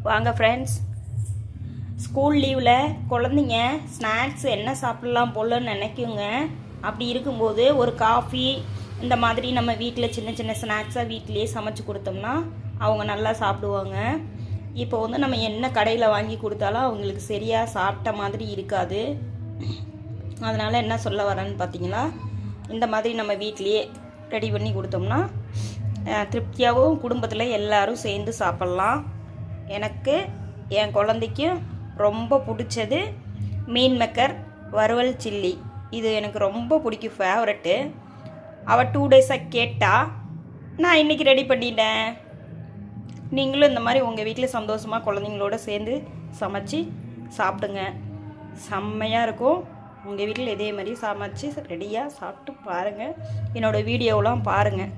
வாங்க friends. School லீவில் குழந்தைங்க ஸ்நாக்ஸ் என்ன சாப்பிட்லாம் போலன்னு நினைக்குங்க. அப்படி இருக்கும்போது ஒரு காஃபி இந்த மாதிரி நம்ம வீட்டில் சின்ன சின்ன ஸ்நாக்ஸாக வீட்டிலேயே சமைச்சு கொடுத்தோம்னா அவங்க நல்லா சாப்பிடுவாங்க. இப்போ வந்து நம்ம என்ன கடையில் வாங்கி கொடுத்தாலும் அவங்களுக்கு சரியாக சாப்பிட்ட மாதிரி இருக்காது. அதனால் என்ன சொல்ல வரேன்னு பார்த்தீங்களா, இந்த மாதிரி நம்ம வீட்டிலையே ரெடி பண்ணி கொடுத்தோம்னா திருப்தியாகவும் குடும்பத்தில் எல்லோரும் சேர்ந்து சாப்பிட்லாம். எனக்கு என் குழந்தைக்கும் ரொம்ப பிடிச்சது மீன் மேக்கர் வறுவல் சில்லி. இது எனக்கு ரொம்ப பிடிக்கும், ஃபேவரட்டு. அவள் 2 டேஸாக கேட்டால் நான் இன்றைக்கி ரெடி பண்ணிட்டேன். நீங்களும் இந்த மாதிரி உங்கள் வீட்டில் சந்தோஷமாக குழந்தைங்களோட சேர்ந்து சமைச்சு சாப்பிடுங்க, செம்மையாக இருக்கும். உங்கள் வீட்டில் இதே மாதிரி சமைச்சு ரெடியாக சாப்பிட்டு பாருங்கள். என்னோடய வீடியோவெலாம் பாருங்கள்.